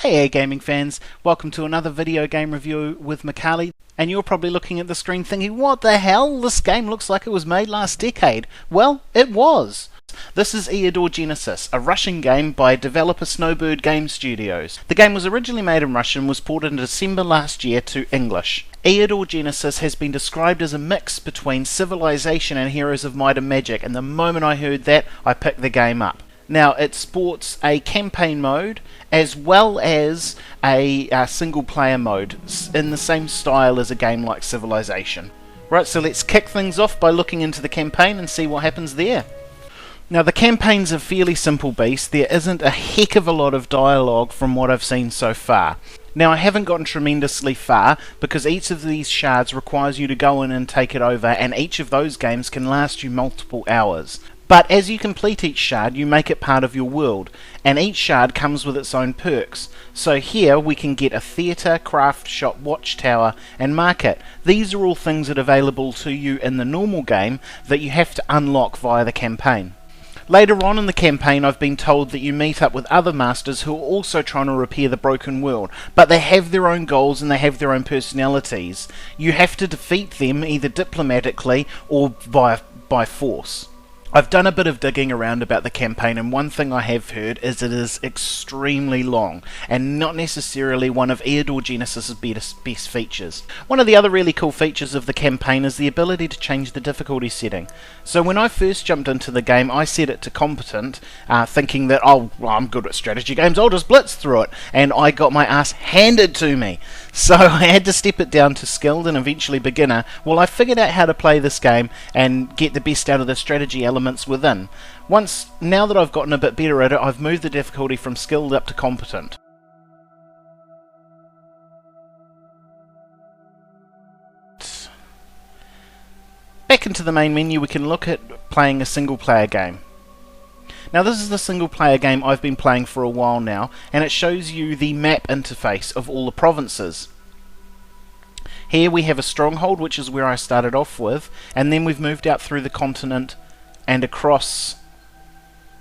Hey gaming fans, welcome to another video game review with Makahli. And you're probably looking at the screen thinking, what the hell? This game looks like it was made last decade. Well, it was. This is Eador Genesis, a Russian game by developer Snowbird Game Studios. The game was originally made in Russian and was ported in December last year to English. Eador Genesis has been described as a mix between Civilisation and Heroes of Might and Magic, and the moment I heard that, I picked the game up. Now, it sports a campaign mode as well as a single player mode in the same style as a game like Civilisation. Right, so let's kick things off by looking into the campaign and see what happens there. Now, the campaign's a fairly simple beast. There isn't a heck of a lot of dialogue from what I've seen so far. Now, I haven't gotten tremendously far because each of these shards requires you to go in and take it over, and each of those games can last you multiple hours. But as you complete each shard, you make it part of your world, and each shard comes with its own perks. So here we can get a theatre, craft shop, watchtower, and market. These are all things that are available to you in the normal game that you have to unlock via the campaign. Later on in the campaign, I've been told that you meet up with other masters who are also trying to repair the broken world, but they have their own goals and they have their own personalities. You have to defeat them either diplomatically or by force. I've done a bit of digging around about the campaign, and one thing I have heard is it is extremely long and not necessarily one of Eador Genesis' best features. One of the other really cool features of the campaign is the ability to change the difficulty setting. So when I first jumped into the game, I set it to competent, thinking that, oh, well, I'm good at strategy games, I'll just blitz through it, and I got my ass handed to me. So I had to step it down to skilled and eventually beginner. Well, I figured out how to play this game and get the best out of the strategy elements within. Now that I've gotten a bit better at it, I've moved the difficulty from skilled up to competent. Back into the main menu, we can look at playing a single player game. Now, this is the single player game I've been playing for a while now, and it shows you the map interface of all the provinces. Here we have a stronghold, which is where I started off with, and then we've moved out through the continent and across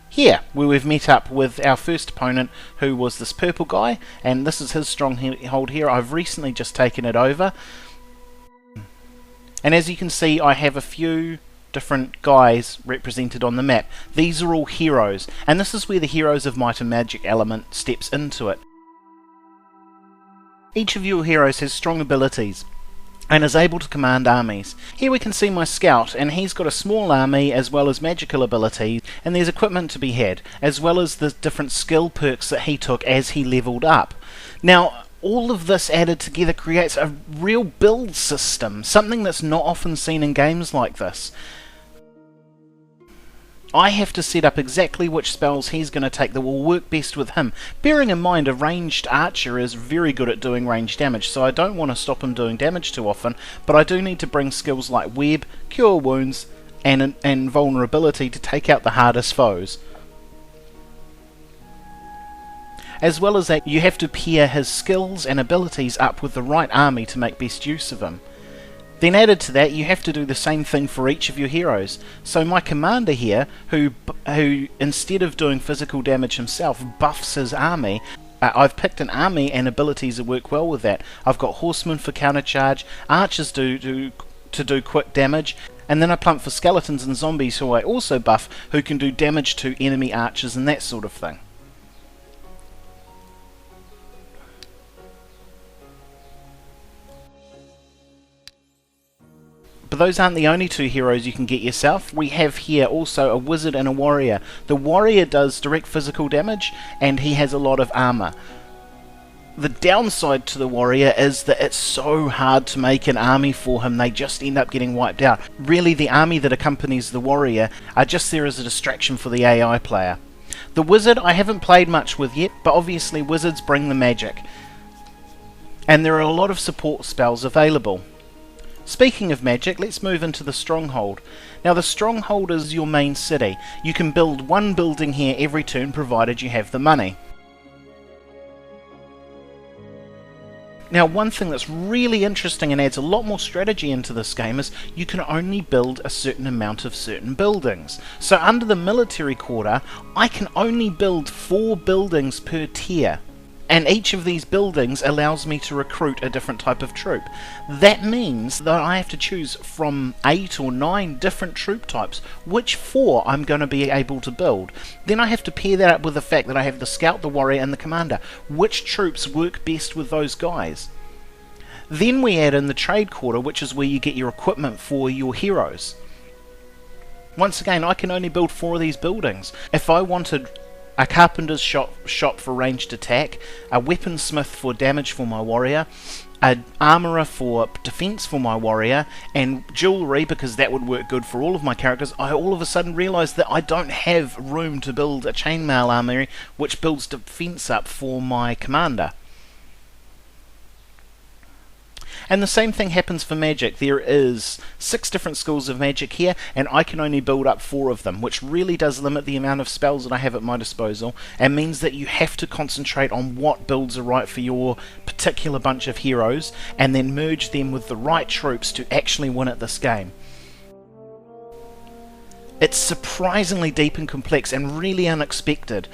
here, where we've met up with our first opponent, who was this purple guy, and this is his stronghold here. I've recently just taken it over, and as you can see, I have a few different guys represented on the map. These are all heroes, and this is where the Heroes of Might and Magic element steps into it. Each of your heroes has strong abilities and is able to command armies. Here we can see my scout, and he's got a small army as well as magical abilities, and there's equipment to be had, as well as the different skill perks that he took as he leveled up. Now, all of this added together creates a real build system, something that's not often seen in games like this. I have to set up exactly which spells he's going to take that will work best with him, bearing in mind a ranged archer is very good at doing range damage, so I don't want to stop him doing damage too often, but I do need to bring skills like web, cure wounds, and vulnerability to take out the hardest foes. As well as that, you have to pair his skills and abilities up with the right army to make best use of him. Then added to that, you have to do the same thing for each of your heroes. So my commander here, who instead of doing physical damage himself, buffs his army, I've picked an army and abilities that work well with that. I've got horsemen for countercharge, archers to do quick damage, and then I plump for skeletons and zombies who I also buff, who can do damage to enemy archers and that sort of thing. But those aren't the only two heroes you can get yourself. We have here also a wizard and a warrior. The warrior does direct physical damage, and he has a lot of armor. The downside to the warrior is that it's so hard to make an army for him, they just end up getting wiped out. Really, the army that accompanies the warrior are just there as a distraction for the AI player. The wizard I haven't played much with yet, but obviously wizards bring the magic. And there are a lot of support spells available. Speaking of magic, let's move into the stronghold. Now, the stronghold is your main city. You can build one building here every turn provided you have the money. Now, one thing that's really interesting and adds a lot more strategy into this game is you can only build a certain amount of certain buildings. So under the military quarter, I can only build 4 buildings per tier. And each of these buildings allows me to recruit a different type of troop. That means that I have to choose from 8 or 9 different troop types, which 4 I'm going to be able to build. Then I have to pair that up with the fact that I have the scout, the warrior and the commander. Which troops work best with those guys? Then we add in the trade quarter, which is where you get your equipment for your heroes. Once again, I can only build 4 of these buildings. If I wanted a carpenter's shop for ranged attack, a weaponsmith for damage for my warrior, an armourer for defence for my warrior, and jewellery, because that would work good for all of my characters, I all of a sudden realised that I don't have room to build a chainmail armoury which builds defence up for my commander. And the same thing happens for magic. There is 6 different schools of magic here, and I can only build up 4 of them, which really does limit the amount of spells that I have at my disposal, and means that you have to concentrate on what builds are right for your particular bunch of heroes, and then merge them with the right troops to actually win at this game. It's surprisingly deep and complex, and really unexpected,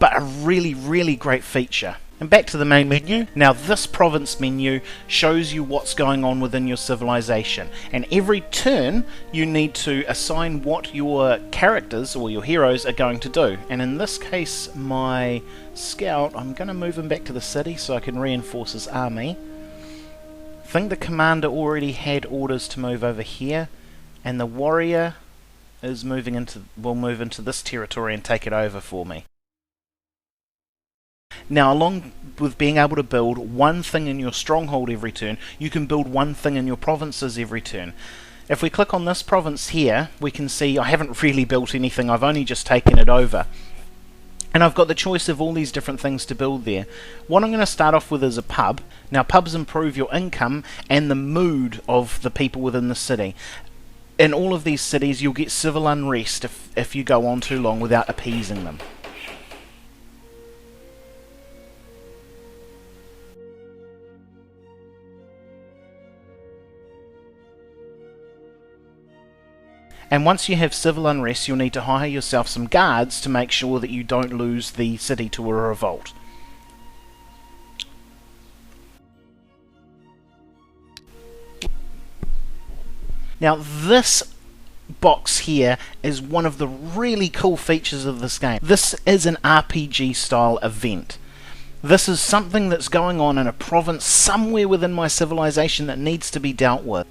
but a really, really great feature. And back to the main menu. Now this province menu shows you what's going on within your civilization, and every turn you need to assign what your characters or your heroes are going to do. And in this case my scout, I'm going to move him back to the city so I can reinforce his army. I think the commander already had orders to move over here, and the warrior is will move into this territory and take it over for me. Now, along with being able to build one thing in your stronghold every turn, you can build one thing in your provinces every turn. If we click on this province here, we can see I haven't really built anything, I've only just taken it over. And I've got the choice of all these different things to build there. What I'm going to start off with is a pub. Now, pubs improve your income and the mood of the people within the city. In all of these cities, you'll get civil unrest if you go on too long without appeasing them. And once you have civil unrest, you'll need to hire yourself some guards to make sure that you don't lose the city to a revolt. Now this box here is one of the really cool features of this game. This is an RPG style event. This is something that's going on in a province somewhere within my civilization that needs to be dealt with.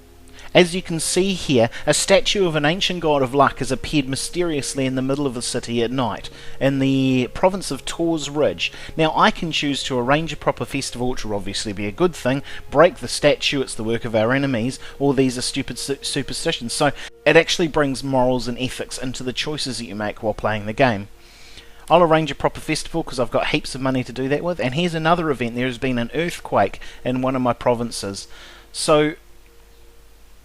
As you can see here, a statue of an ancient god of luck has appeared mysteriously in the middle of the city at night, in the province of Tor's Ridge. Now I can choose to arrange a proper festival, which will obviously be a good thing, break the statue, it's the work of our enemies, or these are stupid superstitions. So it actually brings morals and ethics into the choices that you make while playing the game. I'll arrange a proper festival because I've got heaps of money to do that with, and here's another event. There has been an earthquake in one of my provinces. So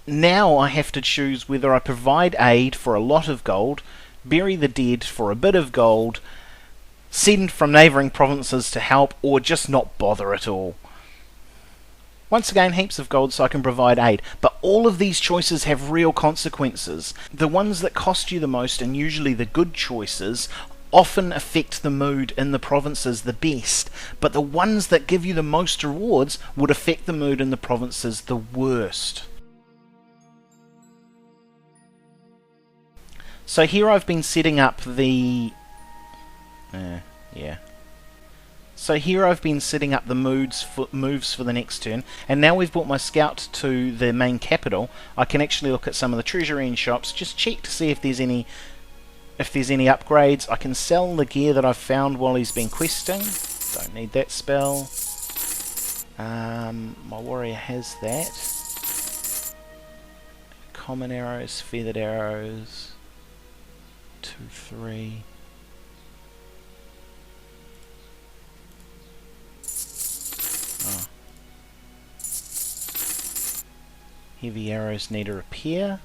now I have to choose whether I provide aid for a lot of gold, bury the dead for a bit of gold, send from neighbouring provinces to help, or just not bother at all. Once again, heaps of gold so I can provide aid, but all of these choices have real consequences. The ones that cost you the most, and usually the good choices, often affect the mood in the provinces the best, but the ones that give you the most rewards would affect the mood in the provinces the worst. So here I've been setting up the So here I've been setting up the moves for the next turn, and now we've brought my scout to the main capital. I can actually look at some of the treasury and shops, just check to see if there's any upgrades. I can sell the gear that I've found while he's been questing. Don't need that spell. My warrior has that. Common arrows, feathered arrows. 2, 3. Oh. Heavy arrows need a repair.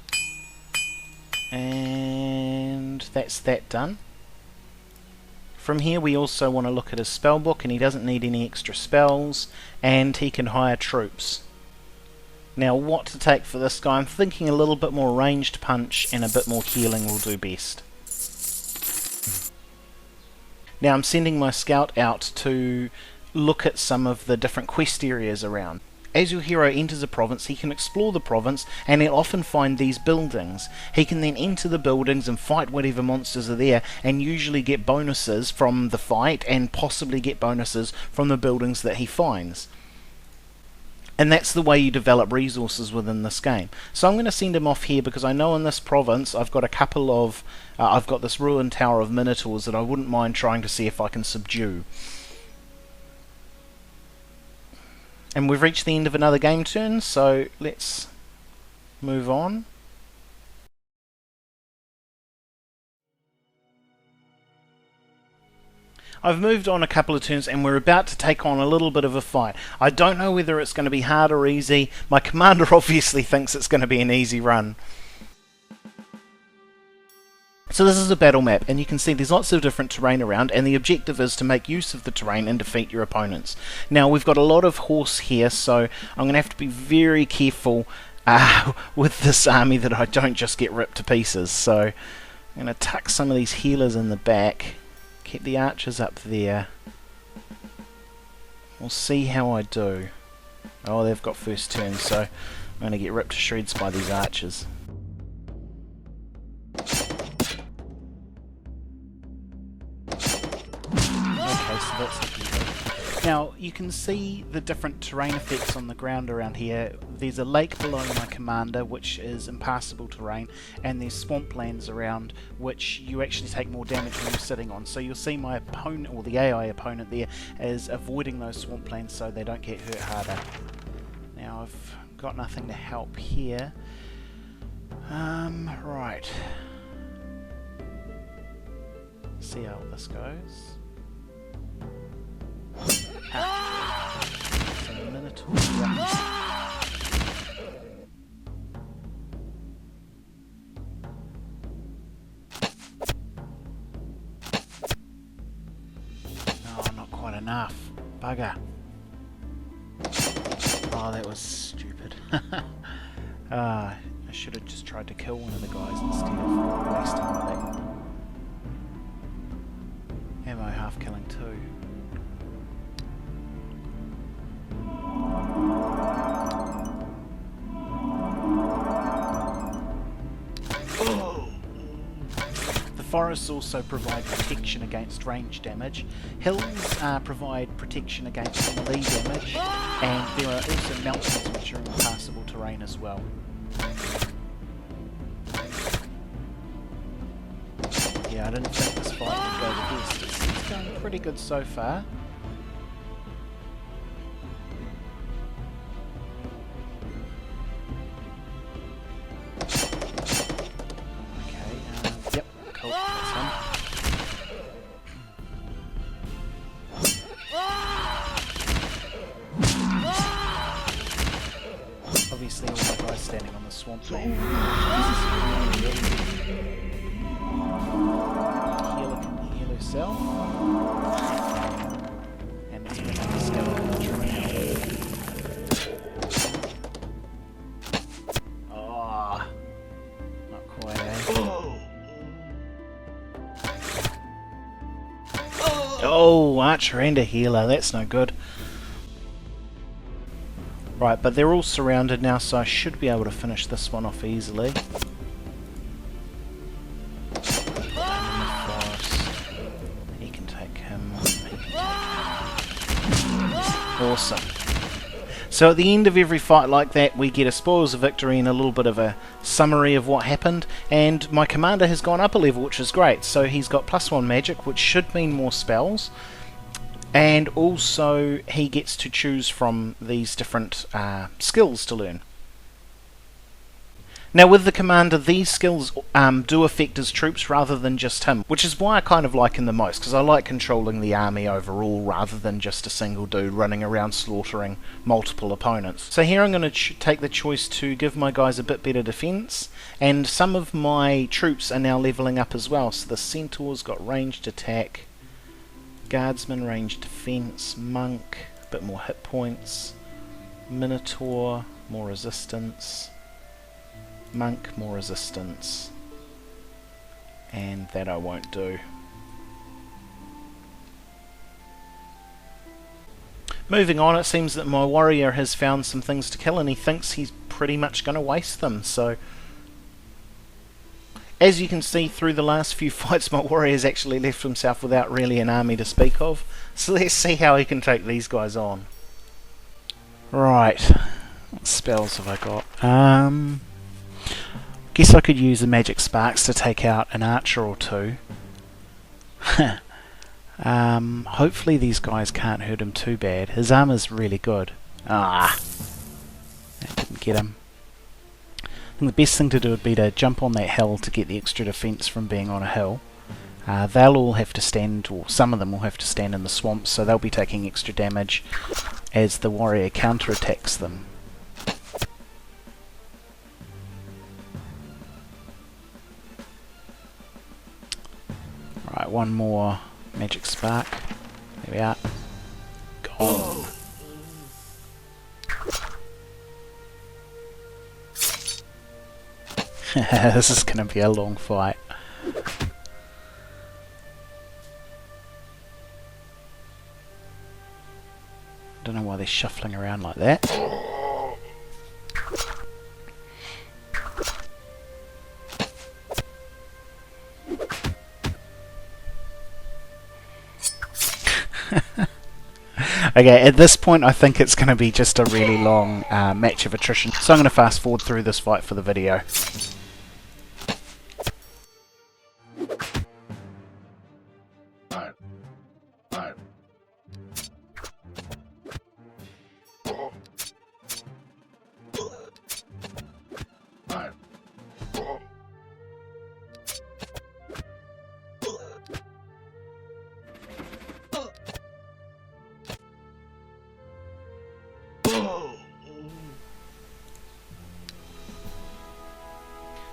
And that's that done. From here we also want to look at his spell book, and he doesn't need any extra spells, and he can hire troops. Now what to take for this guy? I'm thinking a little bit more ranged punch and a bit more healing will do best. Now I'm sending my scout out to look at some of the different quest areas around. As your hero enters a province, he can explore the province, and he'll often find these buildings. He can then enter the buildings and fight whatever monsters are there, and usually get bonuses from the fight, and possibly get bonuses from the buildings that he finds. And that's the way you develop resources within this game. So I'm going to send him off here because I know in this province I've got a couple of... I've got this ruined tower of minotaurs that I wouldn't mind trying to see if I can subdue. And we've reached the end of another game turn, so let's move on. I've moved on a couple of turns and we're about to take on a little bit of a fight. I don't know whether it's going to be hard or easy. My commander obviously thinks it's going to be an easy run. So this is a battle map, and you can see there's lots of different terrain around, and the objective is to make use of the terrain and defeat your opponents. Now we've got a lot of horse here, so I'm going to have to be very careful with this army that I don't just get ripped to pieces. So I'm going to tuck some of these healers in the back, keep the archers up there. We'll see how I do. Oh, they've got first turn, so I'm going to get ripped to shreds by these archers. Now you can see the different terrain effects on the ground around here. There's a lake below my commander which is impassable terrain, and there's swamplands around which you actually take more damage when you're sitting on. So you'll see my opponent, or the AI opponent there, is avoiding those swamplands so they don't get hurt harder. Now I've got nothing to help here. Right. See how this goes. Minotaur. Oh, not quite enough. Bugger. Oh, that was stupid. I should have just tried to kill one of the guys instead of wasting all that ammo half killing two. Forests also provide protection against range damage. Hills provide protection against melee damage, and there are also mountains which are impassable terrain as well. Yeah, I didn't think this fight would go the best. It's going pretty good so far. Obviously all my guys standing on the swamp land. Healer can heal herself. And there's another skeleton trying. Oh, not quite, eh? Oh, archer and a healer, that's no good. Right, but they're all surrounded now, so I should be able to finish this one off easily. He can take him. Awesome. So at the end of every fight like that, we get a spoils of victory and a little bit of a summary of what happened. And my commander has gone up a level, which is great. So he's got +1 magic, which should mean more spells. And also he gets to choose from these different skills to learn. Now with the commander, these skills do affect his troops rather than just him, which is why I kind of like him the most, because I like controlling the army overall rather than just a single dude running around slaughtering multiple opponents. So here I'm going to take the choice to give my guys a bit better defense, and some of my troops are now leveling up as well. So the centaur's got ranged attack, guardsman ranged defense, monk a bit more hit points, minotaur more resistance, monk more resistance, and that I won't do. Moving on, it seems that my warrior has found some things to kill and he thinks he's pretty much going to waste them, so... As you can see through the last few fights, my warrior's actually left himself without really an army to speak of. So let's see how he can take these guys on. Right, what spells have I got? Guess I could use the magic sparks to take out an archer or two. Hopefully these guys can't hurt him too bad. His armor's really good. Ah, that didn't get him. I think the best thing to do would be to jump on that hill to get the extra defense from being on a hill. They'll all have to stand, or some of them will have to stand in the swamps, so they'll be taking extra damage as the warrior counterattacks them. Right, one more magic spark. There we are. Gone. This is going to be a long fight. Don't know why they're shuffling around like that. Okay, at this point I think it's going to be just a really long match of attrition, so I'm going to fast forward through this fight for the video.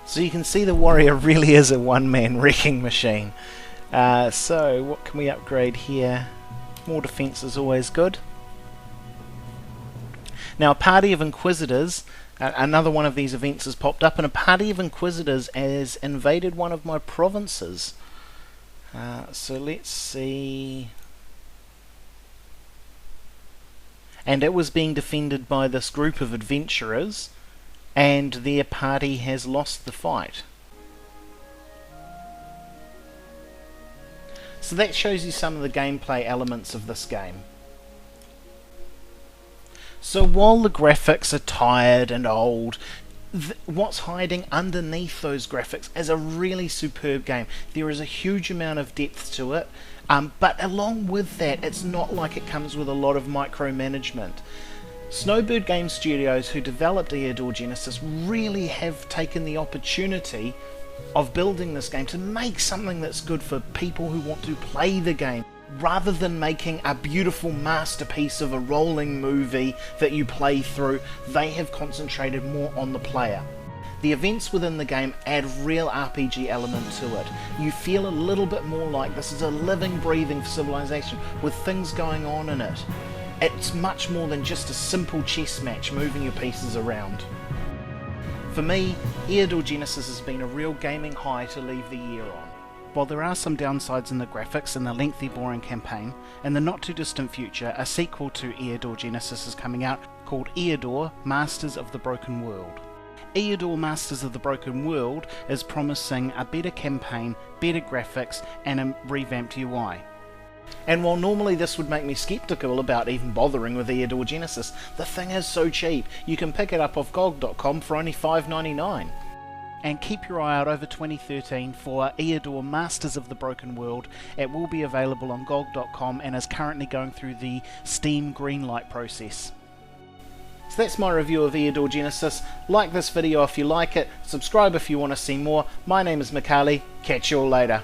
So you can see the warrior really is a one-man wrecking machine. So what can we upgrade here? More defense is always good. Now a party of inquisitors, another one of these events has popped up, and a party of inquisitors has invaded one of my provinces. So let's see. And it was being defended by this group of adventurers, and their party has lost the fight. So that shows you some of the gameplay elements of this game. So while the graphics are tired and old, what's hiding underneath those graphics is a really superb game. There is a huge amount of depth to it, but along with that, it's not like it comes with a lot of micromanagement. Snowbird Game Studios, who developed Eador Genesis, really have taken the opportunity of building this game to make something that's good for people who want to play the game, rather than making a beautiful masterpiece of a rolling movie that you play through. They have concentrated more on the player. The events within the game add real RPG element to it. You feel a little bit more like this is a living, breathing Civilization with things going on in it. It's much more than just a simple chess match moving your pieces around. For me, Eador Genesis has been a real gaming high to leave the year on. While there are some downsides in the graphics and the lengthy, boring campaign, in the not too distant future, a sequel to Eador Genesis is coming out called Eador Masters of the Broken World. Eador Masters of the Broken World is promising a better campaign, better graphics, and a revamped UI. And while normally this would make me skeptical about even bothering with Eador Genesis, the thing is so cheap. You can pick it up off GOG.com for only $5.99. And keep your eye out over 2013 for Eador Masters of the Broken World. It will be available on GOG.com and is currently going through the Steam greenlight process. So that's my review of Eador Genesis. Like this video if you like it, subscribe if you want to see more. My name is Makahli, catch you all later.